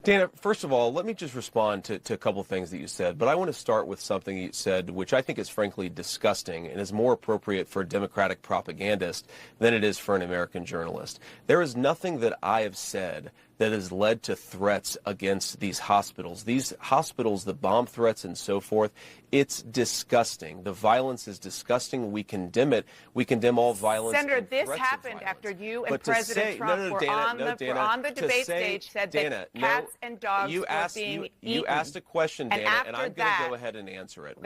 Dana, first of all, let me just respond to a couple of things that you said, but I want to start with something you said, which I think is frankly disgusting and is more appropriate for a Democratic propagandist than it is for an American journalist. There is nothing that I have said that has led to threats against these hospitals. These hospitals, the bomb threats and so forth, it's disgusting. The violence is disgusting. We condemn it. We condemn all violence. Senator, this happened after you and President Trump were on the debate stage, said that cats and dogs were being eaten. You asked a question, Dana, and I'm going to go ahead and answer it.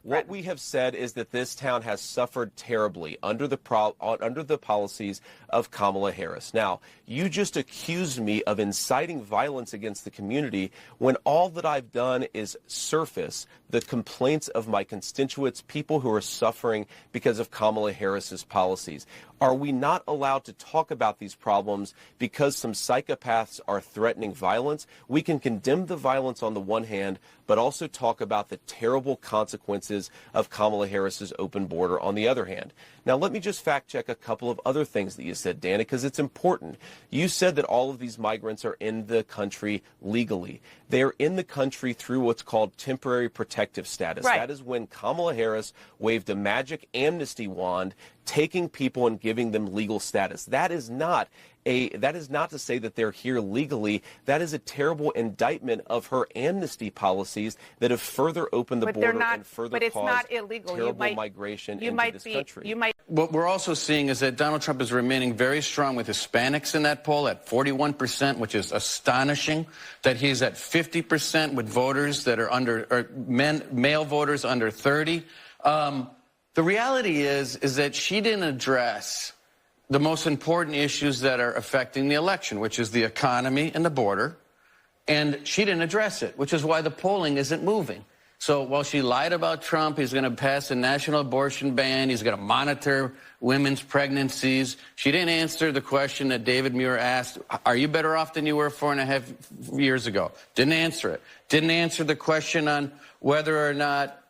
What we have said is that this town has suffered terribly under the policies of Kamala Harris. Now, you just accused me of inciting violence against the community when all that I've done is surface the complaints of my constituents, people who are suffering because of Kamala Harris's policies. Are we not allowed to talk about these problems because some psychopaths are threatening violence? We can condemn the violence on the one hand, but also talk about the terrible consequences of Kamala Harris's open border on the other hand. Now, let me just fact check a couple of other things that you said, Dana, because it's important. You said that all of these migrants are in the country legally. They are in the country through what's called temporary protective status. Right. That is when Kamala Harris waved a magic amnesty wand, taking people and giving them legal status. That is not to say that they're here legally. That is a terrible indictment of her amnesty policies that have further opened the border and further caused terrible migration into this country. What we're also seeing is that Donald Trump is remaining very strong with Hispanics in that poll at 41%, which is astonishing. That he's at 50% with voters that are male voters under 30. The reality is that she didn't address the most important issues that are affecting the election, which is the economy and the border. And she didn't address it, which is why the polling isn't moving. So while she lied about Trump, he's going to pass a national abortion ban. He's going to monitor women's pregnancies. She didn't answer the question that David Muir asked, are you better off than you were 4.5 years ago? Didn't answer it. Didn't answer the question on whether or not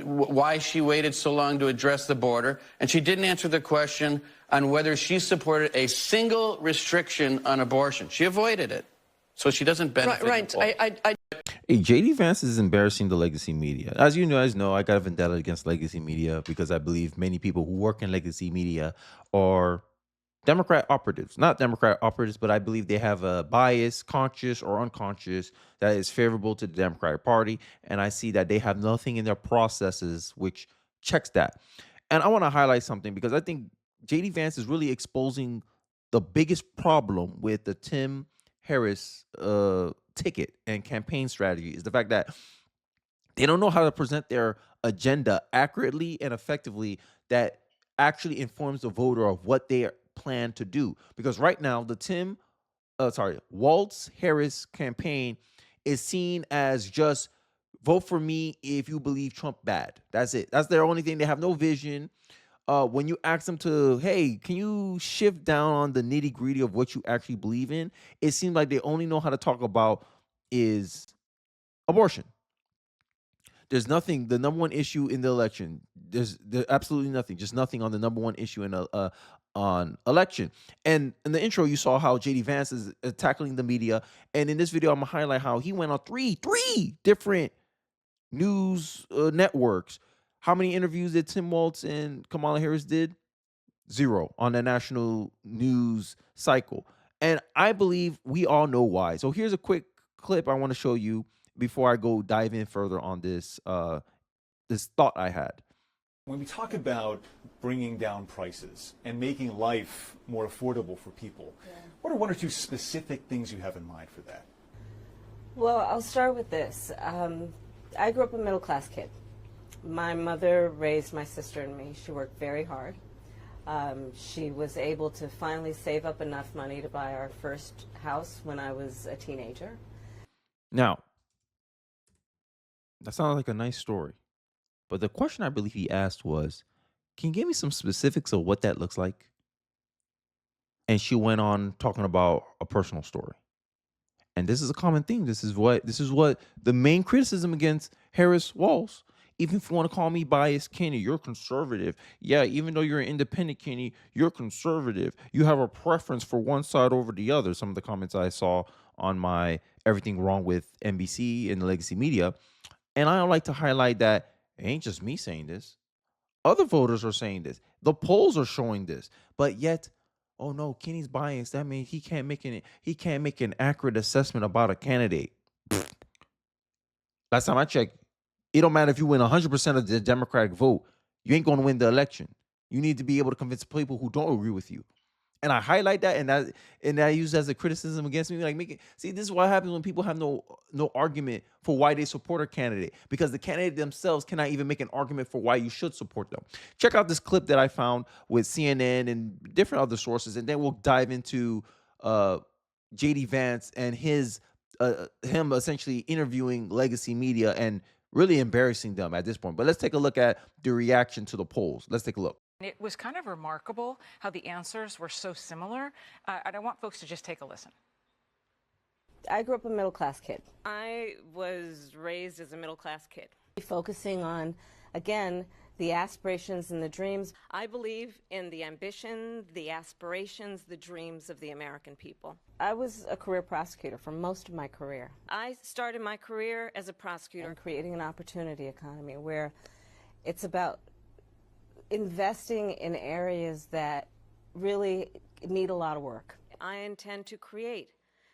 why she waited so long to address the border. And she didn't answer the question on whether she supported a single restriction on abortion. She avoided it. So she doesn't benefit. Right. Hey, JD Vance is embarrassing the legacy media. As you guys know, I got a vendetta against legacy media because I believe many people who work in legacy media are Democrat operatives. Not Democrat operatives, but I believe they have a bias, conscious or unconscious, that is favorable to the Democratic Party. And I see that they have nothing in their processes which checks that. And I want to highlight something because I think JD Vance is really exposing the biggest problem with the Tim Harris ticket and campaign strategy is the fact that they don't know how to present their agenda accurately and effectively that actually informs the voter of what they plan to do. Because right now, the Walz Harris campaign is seen as just vote for me if you believe Trump bad. That's it. That's their only thing. They have no vision. When you ask them to, hey, can you shift down on the nitty gritty of what you actually believe in? It seems like they only know how to talk about is abortion. There's nothing, the number one issue in the election. There's absolutely nothing, just nothing on the number one issue in on election. And in the intro, you saw how JD Vance is tackling the media. And in this video, I'm gonna highlight how he went on three different news networks. How many interviews did Tim Walz and Kamala Harris did? 0 on the national news cycle. And I believe we all know why. So here's a quick clip I want to show you before I go dive in further on this this thought I had. When we talk about bringing down prices and making life more affordable for people, what are one or two specific things you have in mind for that? Well, I'll start with this. I grew up a middle-class kid. My mother raised my sister and me. She worked very hard. She was able to finally save up enough money to buy our first house when I was a teenager. Now, that sounds like a nice story. But the question I believe he asked was, can you give me some specifics of what that looks like? And she went on talking about a personal story. And this is a common theme. This is what the main criticism against Harris Walz. Even if you want to call me biased, Kenny, you're conservative. Yeah, even though you're an independent, Kenny, you're conservative. You have a preference for one side over the other. Some of the comments I saw on my Everything Wrong with NBC and the legacy media. And I like to highlight that it ain't just me saying this. Other voters are saying this. The polls are showing this. But yet, oh no, Kenny's biased. That means he can't make an accurate assessment about a candidate. Last time I checked, it don't matter if you win 100% of the Democratic vote. You ain't going to win the election. You need to be able to convince people who don't agree with you. And I highlight that, and I use that as a criticism against me. Like, see, this is what happens when people have no argument for why they support a candidate, because the candidate themselves cannot even make an argument for why you should support them. Check out this clip that I found with CNN and different other sources, and then we'll dive into JD Vance and him essentially interviewing legacy media and really embarrassing them at this point. But let's take a look at the reaction to the polls. Let's take a look. It was kind of remarkable how the answers were so similar, and I want folks to just take a listen. I grew up a middle-class kid. I was raised as a middle-class kid. Focusing on, again, the aspirations and the dreams. I believe in the ambition, the aspirations, the dreams of the American people. I was a career prosecutor for most of my career. I started my career as a prosecutor in creating an opportunity economy where it's about investing in areas that really need a lot of work. I intend to create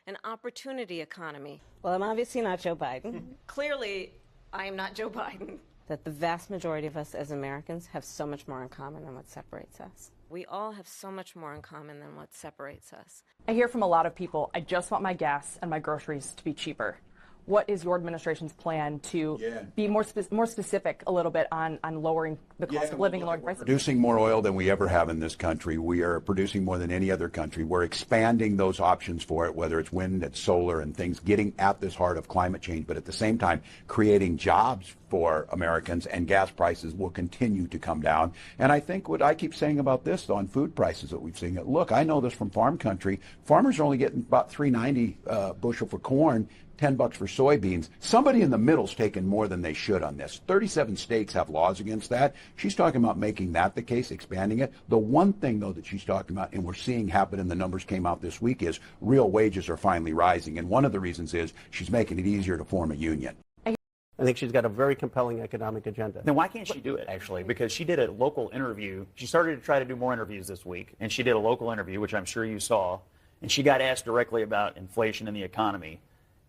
an opportunity economy. Well, I'm obviously not Joe Biden. Clearly, I am not Joe Biden. That the vast majority of us as Americans have so much more in common than what separates us. We all have so much more in common than what separates us. I hear from a lot of people, I just want my gas and my groceries to be cheaper. What is your administration's plan to be more specific a little bit on lowering the cost of living and lowering prices? Producing more oil than we ever have in this country. We are producing more than any other country. We're expanding those options for it, whether it's wind, it's solar and things, getting at this heart of climate change, but at the same time creating jobs for Americans, and gas prices will continue to come down. And I think what I keep saying about this, though, on food prices that we've seen, look, I know this from farm country. Farmers are only getting about $3.90 bushel for corn, $10 for soybeans. Somebody in the middle's taken more than they should on this. 37 states have laws against that. She's talking about making that the case, expanding it. The one thing, though, that she's talking about, and we're seeing happen, and the numbers came out this week, is real wages are finally rising. And one of the reasons is she's making it easier to form a union. I think she's got a very compelling economic agenda. Then why can't she do it, actually? Because she did a local interview. She started to try to do more interviews this week, and she did a local interview, which I'm sure you saw, and she got asked directly about inflation and the economy,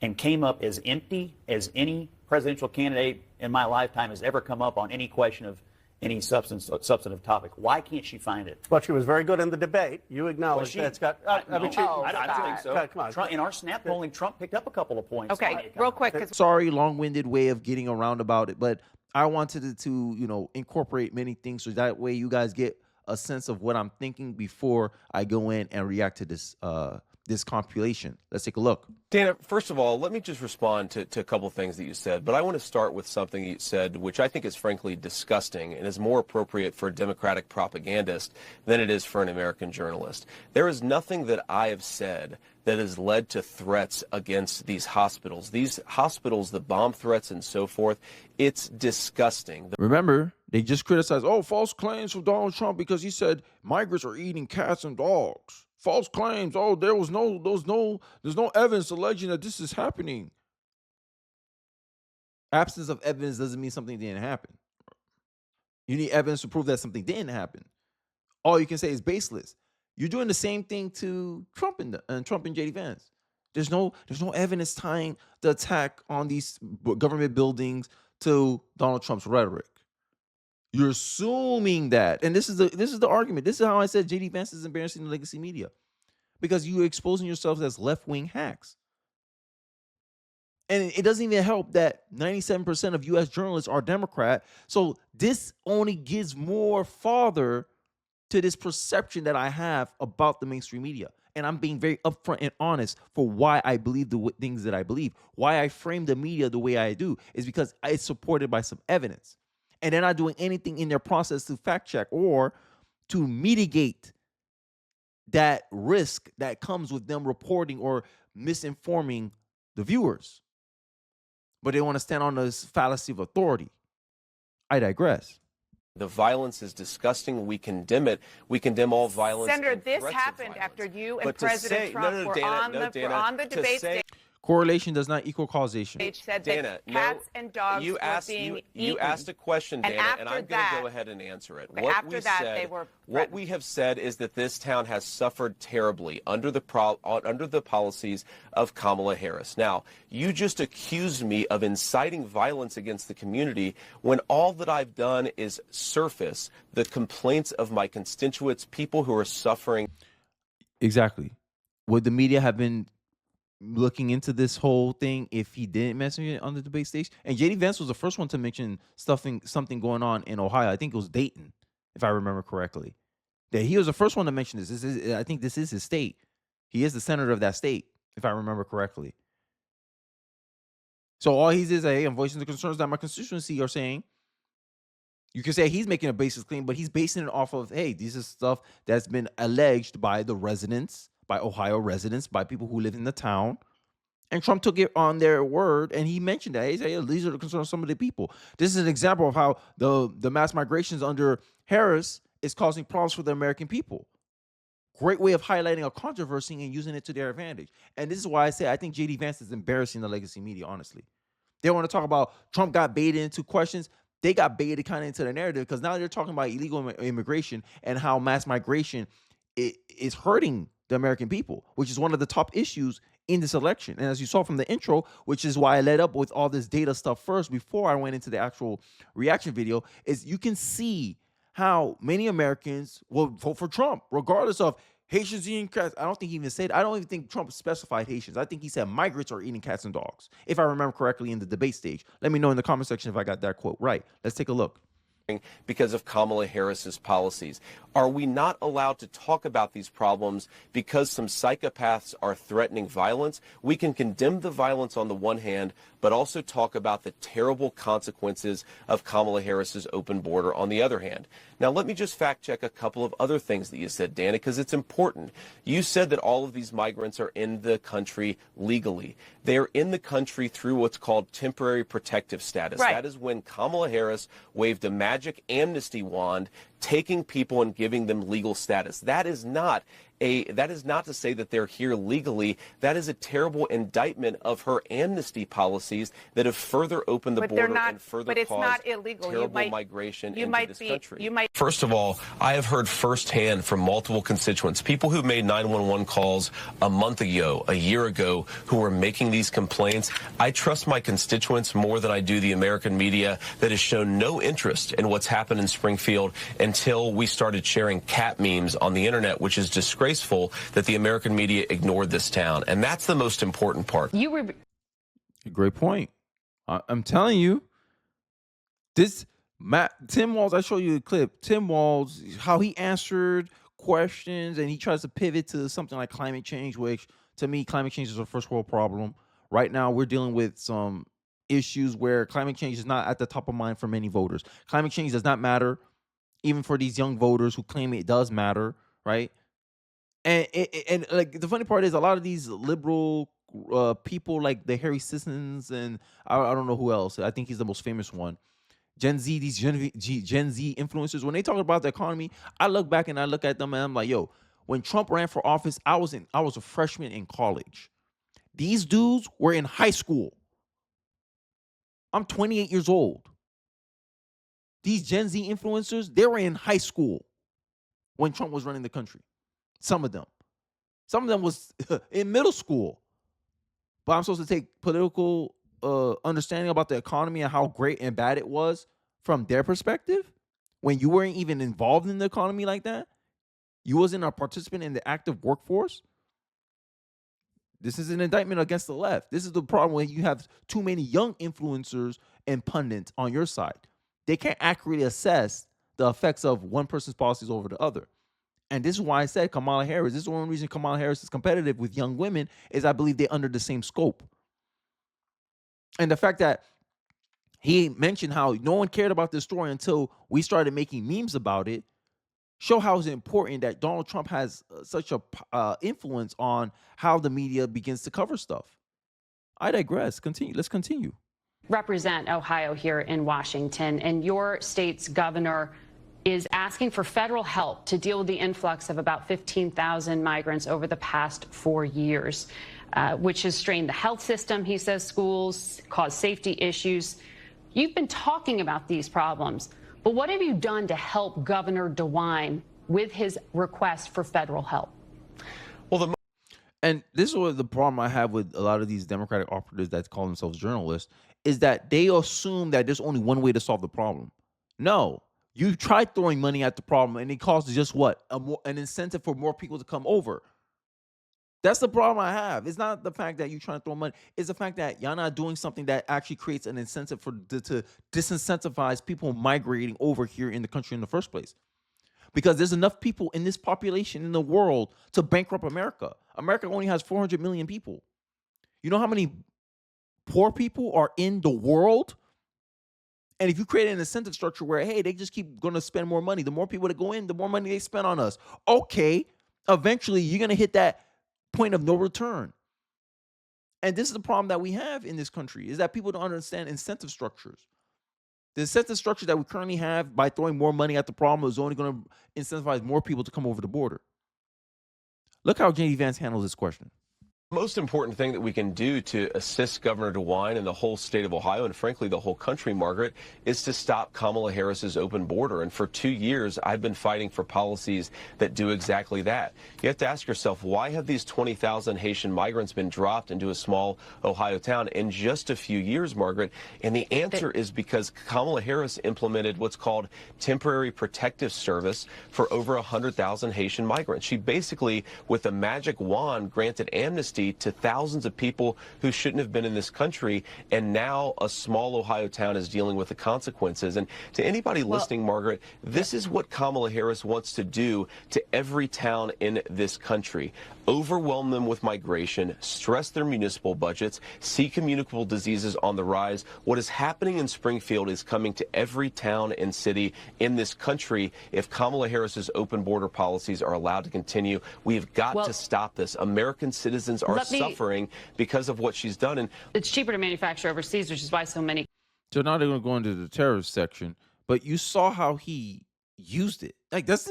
and came up as empty as any presidential candidate in my lifetime has ever come up on any question of any substantive topic. Why can't she find it? But she was very good in the debate. You acknowledge that it's got... I don't think so. Come on. Trump, in our snap polling, Trump picked up a couple of points. Okay, real quick. Sorry, long-winded way of getting around about it, but I wanted to incorporate many things so that way you guys get a sense of what I'm thinking before I go in and react to this this compilation. Let's take a look. Dana, first of all, let me just respond to a couple of things that you said, but I want to start with something you said, which I think is frankly disgusting and is more appropriate for a Democratic propagandist than it is for an American journalist. There is nothing that I have said that has led to threats against these hospitals. These hospitals, the bomb threats and so forth, it's disgusting. Remember, they just criticized, false claims from Donald Trump because he said migrants are eating cats and dogs. False claims. There's no evidence alleging that this is happening. Absence of evidence doesn't mean something didn't happen. You need evidence to prove that something didn't happen. All you can say is baseless. You're doing the same thing to Trump and JD Vance. There's no evidence tying the attack on these government buildings to Donald Trump's rhetoric. You're assuming that, and this is the argument. This is how I said JD Vance is embarrassing the legacy media, because you're exposing yourselves as left-wing hacks. And it doesn't even help that 97% of U.S. journalists are Democrat. So this only gives more fodder to this perception that I have about the mainstream media. And I'm being very upfront and honest for why I believe the things that I believe. Why I frame the media the way I do is because it's supported by some evidence. And they're not doing anything in their process to fact check or to mitigate that risk that comes with them reporting or misinforming the viewers. But they want to stand on this fallacy of authority. I digress. The violence is disgusting. We condemn it. We condemn all violence. Senator, this happened after you and President Trump were on the debate stage. Correlation does not equal causation. Said that cats and dogs were being you asked a question, Dana, and I'm going to go ahead and answer it. What we have said is that this town has suffered terribly under the policies of Kamala Harris. Now, you just accused me of inciting violence against the community when all that I've done is surface the complaints of my constituents, people who are suffering. Exactly. Would the media have been looking into this whole thing if he didn't mention it on the debate stage? And JD Vance was the first one to mention something going on in Ohio. I think it was Dayton, if I remember correctly. That he was the first one to mention this. I think this is his state. He is the senator of that state, if I remember correctly. So all he is, hey, I'm voicing the concerns that my constituency are saying. You can say he's making a basis claim, but he's basing it off of, hey, this is stuff that's been alleged by the residents, by Ohio residents, by people who live in the town. And Trump took it on their word, and he mentioned that. He said, hey, these are the concerns of some of the people. This is an example of how the mass migrations under Harris is causing problems for the American people. Great way of highlighting a controversy and using it to their advantage. And this is why I say I think J.D. Vance is embarrassing the legacy media, honestly. They want to talk about Trump got baited into questions. They got baited kind of into the narrative because now they're talking about illegal immigration and how mass migration is hurting the American people, which is one of the top issues in this election. And as you saw from the intro, which is why I led up with all this data stuff first before I went into the actual reaction video, is you can see how many Americans will vote for Trump, regardless of Haitians eating cats. I don't think he even said, I don't even think Trump specified Haitians. I think he said migrants are eating cats and dogs, if I remember correctly in the debate stage. Let me know in the comment section if I got that quote right. Let's take a look. Because of Kamala Harris's policies. Are we not allowed to talk about these problems because some psychopaths are threatening violence? We can condemn the violence on the one hand, but also talk about the terrible consequences of Kamala Harris's open border on the other hand. Now, let me just fact check a couple of other things that you said, Dana, because it's important. You said that all of these migrants are in the country legally. They're in the country through what's called temporary protective status. Right. That is when Kamala Harris waved a magic amnesty wand, taking people and giving them legal status. That is not to say that they're here legally. That is a terrible indictment of her amnesty policies that have further opened the border and further caused terrible migration into this country. First of all, I have heard firsthand from multiple constituents, people who made 911 calls a month ago, a year ago, who were making these complaints. I trust my constituents more than I do the American media that has shown no interest in what's happened in Springfield until we started sharing cat memes on the internet, which is disgraceful that the American media ignored this town. And that's the most important part. Great point. I'm telling you, Tim Walz, I showed you a clip. Tim Walz, how he answered questions, and he tries to pivot to something like climate change, which to me, climate change is a first world problem. Right now, we're dealing with some issues where climate change is not at the top of mind for many voters. Climate change does not matter, even for these young voters who claim it does matter, right? And like the funny part is a lot of these liberal people like the Harry Sissons and I don't know who else. I think he's the most famous one. Gen Z, these Gen Z influencers, when they talk about the economy, I look back and I look at them and I'm like, yo, when Trump ran for office, I was a freshman in college. These dudes were in high school. I'm 28 years old. These Gen Z influencers, they were in high school when Trump was running the country. Some of them was in middle school. But I'm supposed to take political understanding about the economy and how great and bad it was from their perspective when you weren't even involved in the economy like that. You wasn't a participant in the active workforce. This is an indictment against the left. This is the problem when you have too many young influencers and pundits on your side. They can't accurately assess the effects of one person's policies over the other. And this is why I said Kamala Harris. This is one reason Kamala Harris is competitive with young women is I believe they're under the same scope. And the fact that he mentioned how no one cared about this story until we started making memes about it show how it's important that Donald Trump has such a influence on how the media begins to cover stuff. I digress. Continue. Let's continue. represent Ohio here in Washington, and your state's governor is asking for federal help to deal with the influx of about 15,000 migrants over the past 4 years, which has strained the health system, he says, schools, caused safety issues. You've been talking about these problems, but what have you done to help Governor DeWine with his request for federal help? Well, and this is what the problem I have with a lot of these Democratic operatives that call themselves journalists, is that they assume that there's only one way to solve the problem. No, you tried throwing money at the problem, and it causes just what? An incentive for more people to come over. That's the problem I have. It's not the fact that you're trying to throw money. It's the fact that y'all not doing something that actually creates an incentive to disincentivize people migrating over here in the country in the first place. Because there's enough people in this population in the world to bankrupt America. America only has 400 million people. You know how many poor people are in the world? And if you create an incentive structure where, hey, they just keep going to spend more money, the more people that go in, the more money they spend on us. Okay, eventually you're going to hit that point of no return. And this is the problem that we have in this country, is that people don't understand incentive structures. The incentive structure that we currently have by throwing more money at the problem is only going to incentivize more people to come over the border. Look how J.D. Vance handles this question. Most important thing that we can do to assist Governor DeWine and the whole state of Ohio, and frankly the whole country, Margaret, is to stop Kamala Harris's open border. And for 2 years, I've been fighting for policies that do exactly that. You have to ask yourself, why have these 20,000 Haitian migrants been dropped into a small Ohio town in just a few years, Margaret? And the answer is because Kamala Harris implemented what's called temporary protective service for over 100,000 Haitian migrants. She basically, with a magic wand, granted amnesty to thousands of people who shouldn't have been in this country, and now a small Ohio town is dealing with the consequences. And to anybody listening, Margaret, this is what Kamala Harris wants to do to every town in this country. Overwhelm them with migration, stress their municipal budgets, see communicable diseases on the rise. What is happening in Springfield is coming to every town and city in this country if Kamala Harris's open border policies are allowed to continue. We have got to stop this. American citizens are suffering because of what she's done. And it's cheaper to manufacture overseas, which is why so many. So now they're going to go into the terrorist section, but you saw how he used it. Like, that's,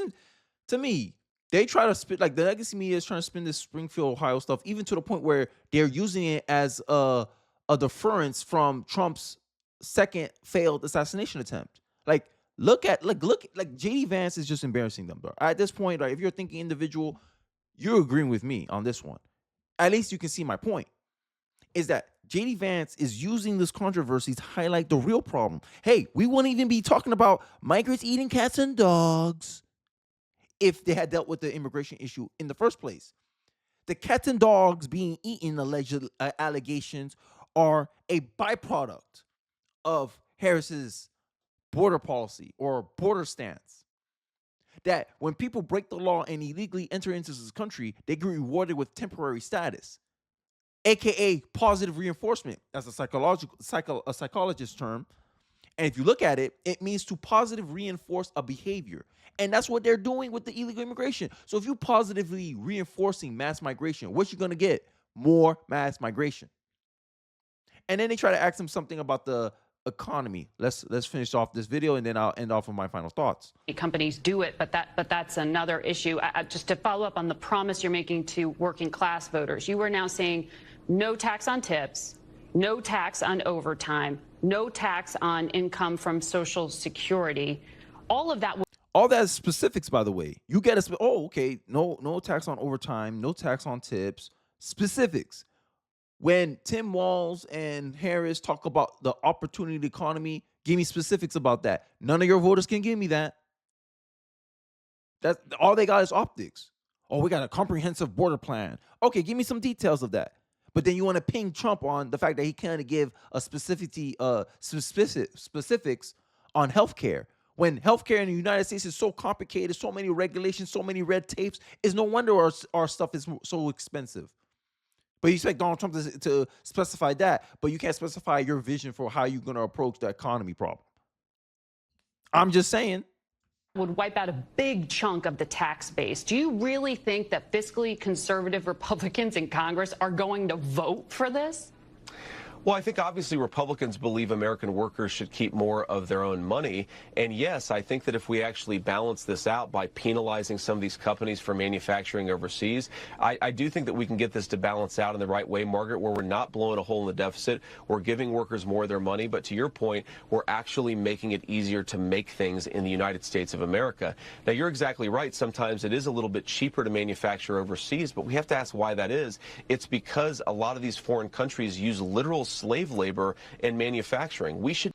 to me, they try to spin, like the legacy media is trying to spin this Springfield, Ohio stuff, even to the point where they're using it as a deference from Trump's second failed assassination attempt. Like, look, J.D. Vance is just embarrassing them, bro. At this point, like, if you're thinking individual, you're agreeing with me on this one. At least you can see my point, is that J.D. Vance is using this controversy to highlight the real problem. Hey, we wouldn't even be talking about migrants eating cats and dogs if they had dealt with the immigration issue in the first place. The cats and dogs being eaten, alleged allegations, are a byproduct of Harris's border policy or border stance. That when people break the law and illegally enter into this country, they get rewarded with temporary status, aka positive reinforcement. That's a psychologist term. And if you look at it, it means to positive reinforce a behavior. And that's what they're doing with the illegal immigration. So if you're positively reinforcing mass migration, what you're going to get? More mass migration. And then they try to ask them something about the economy. Let's finish off this video, and then I'll end off with my final thoughts. Companies do it, but that's another issue. Just to follow up on the promise you're making to working class voters, you are now saying no tax on tips, no tax on overtime, no tax on income from Social Security. All of that. All that is specifics, by the way. You get a okay. No tax on overtime, no tax on tips. Specifics. When Tim Walz and Harris talk about the opportunity economy, give me specifics about that. None of your voters can give me that. That's all they got is optics. Oh, we got a comprehensive border plan. Okay, give me some details of that. But then you want to ping Trump on the fact that he can't give a specifics on healthcare. When healthcare in the United States is so complicated, so many regulations, so many red tapes, it's no wonder our stuff is so expensive. But you expect Donald Trump to specify that, but you can't specify your vision for how you're going to approach the economy problem. I'm just saying. Would wipe out a big chunk of the tax base. Do you really think that fiscally conservative Republicans in Congress are going to vote for this? Well, I think obviously Republicans believe American workers should keep more of their own money. And yes, I think that if we actually balance this out by penalizing some of these companies for manufacturing overseas, I do think that we can get this to balance out in the right way, Margaret, where we're not blowing a hole in the deficit. We're giving workers more of their money. But to your point, we're actually making it easier to make things in the United States of America. Now, you're exactly right. Sometimes it is a little bit cheaper to manufacture overseas, but we have to ask why that is. It's because a lot of these foreign countries use literal slave labor in manufacturing. We should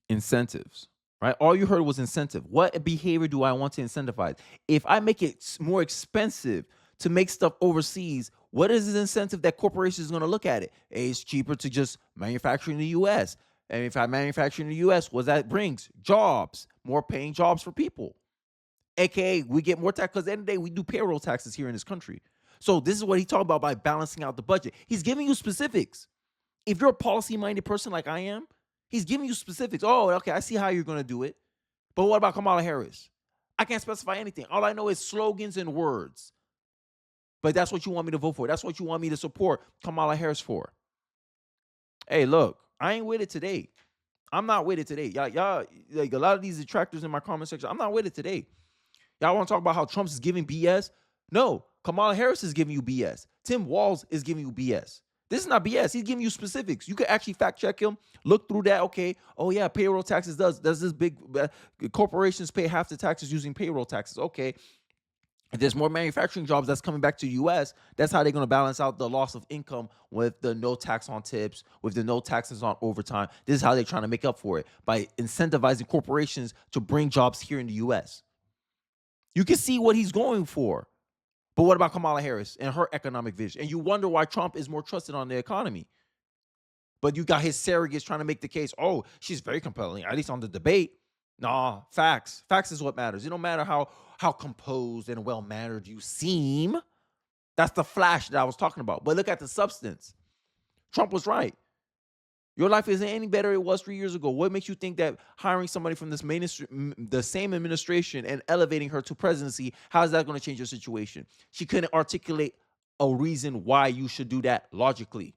incentives, right? All you heard was incentive. What behavior do I want to incentivize? If I make it more expensive to make stuff overseas, what is the incentive that corporations are going to look at it? Hey, it's cheaper to just manufacture in the U.S. And if I manufacture in the U.S., what that brings? Jobs, more paying jobs for people. AKA, we get more tax because at the end of the day, we do payroll taxes here in this country. So this is what he talked about by balancing out the budget. He's giving you specifics. If you're a policy-minded person like I am, he's giving you specifics. Oh, okay, I see how you're going to do it. But what about Kamala Harris? I can't specify anything. All I know is slogans and words. But that's what you want me to vote for. That's what you want me to support Kamala Harris for. Hey, look, I ain't with it today. I'm not with it today. Y'all, like a lot of these detractors in my comment section, I'm not with it today. Y'all want to talk about how Trump's giving BS? No, Kamala Harris is giving you BS. Tim Walz is giving you BS. This is not BS. He's giving you specifics. You can actually fact check him, look through that. Okay, oh yeah, payroll taxes does this big corporations pay half the taxes using payroll taxes. Okay, if there's more manufacturing jobs that's coming back to the U.S., that's how they're going to balance out the loss of income with the no tax on tips, with the no taxes on overtime. This is how they're trying to make up for it by incentivizing corporations to bring jobs here in the U.S. You can see what he's going for. But what about Kamala Harris and her economic vision? And you wonder why Trump is more trusted on the economy. But you got his surrogates trying to make the case, oh, she's very compelling, at least on the debate. Nah, facts. Facts is what matters. It don't matter how composed and well-mannered you seem. That's the flash that I was talking about. But look at the substance. Trump was right. Your life isn't any better than it was 3 years ago. What makes you think that hiring somebody from this the same administration and elevating her to presidency, how is that going to change your situation? She couldn't articulate a reason why you should do that logically.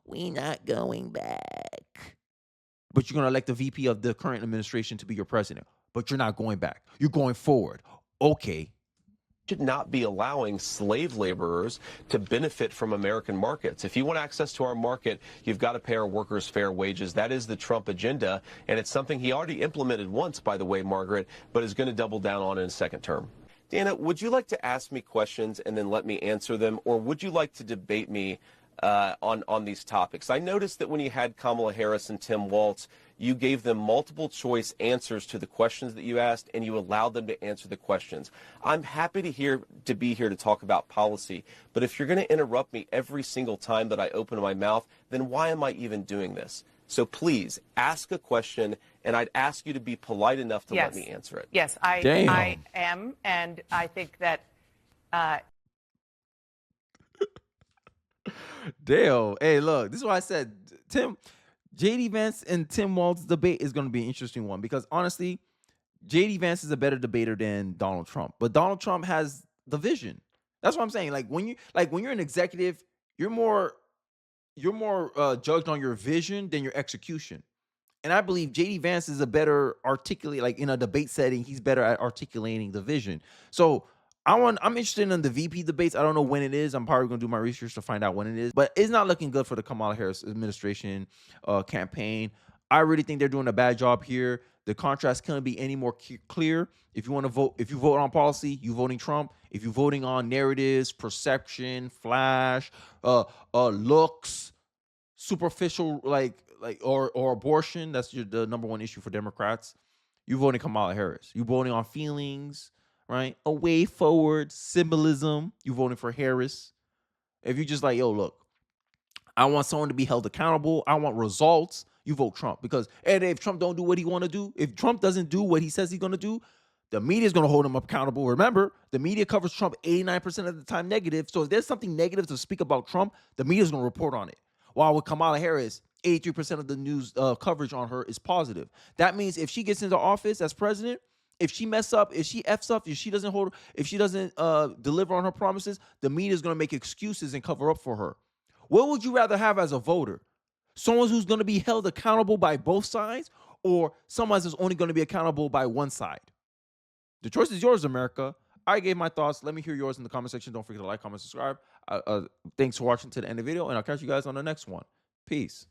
We're not going back. But you're going to elect the VP of the current administration to be your president. But you're not going back. You're going forward. Okay. Should not be allowing slave laborers to benefit from American markets. If you want access to our market, you've got to pay our workers fair wages. That is the Trump agenda, and it's something he already implemented once, by the way, Margaret, but is going to double down on in his second term. Dana, would you like to ask me questions and then let me answer them, or would you like to debate me on these topics? I noticed that when you had Kamala Harris and Tim Walz, you gave them multiple choice answers to the questions that you asked, and you allowed them to answer the questions. I'm happy to be here to talk about policy, but if you're going to interrupt me every single time that I open my mouth, then why am I even doing this? So please ask a question, and I'd ask you to be polite enough to let me answer it. Yes, I am, and I think that Dale, hey, look, this is why I said J.D. Vance and Tim Walz's debate is going to be an interesting one because honestly, J.D. Vance is a better debater than Donald Trump, but Donald Trump has the vision. That's what I'm saying. Like when you're an executive, you're more judged on your vision than your execution. And I believe J.D. Vance is a better articulate, like in a debate setting, he's better at articulating the vision. So I'm interested in the VP debates. I don't know when it is. I'm probably going to do my research to find out when it is. But it's not looking good for the Kamala Harris administration campaign. I really think they're doing a bad job here. The contrast can't be any more clear. If you want to vote, if you vote on policy, you voting Trump. If you're voting on narratives, perception, flash, looks, superficial, or abortion, that's the number one issue for Democrats. You voting Kamala Harris. You voting on feelings, right? A way forward, symbolism. You voting for Harris. If you just like, yo, look, I want someone to be held accountable. I want results. You vote Trump because if Trump don't do what he want to do, if Trump doesn't do what he says he's going to do, the media is going to hold him accountable. Remember, the media covers Trump 89% of the time negative. So if there's something negative to speak about Trump, the media is going to report on it. While with Kamala Harris, 83% of the news coverage on her is positive. That means if she gets into office as president, if she mess up, if she F's up, if she doesn't deliver on her promises, the media is going to make excuses and cover up for her. What would you rather have as a voter? Someone who's going to be held accountable by both sides, or someone that's only going to be accountable by one side? The choice is yours, America. I gave my thoughts. Let me hear yours in the comment section. Don't forget to like, comment, subscribe. Thanks for watching to the end of the video, and I'll catch you guys on the next one. Peace.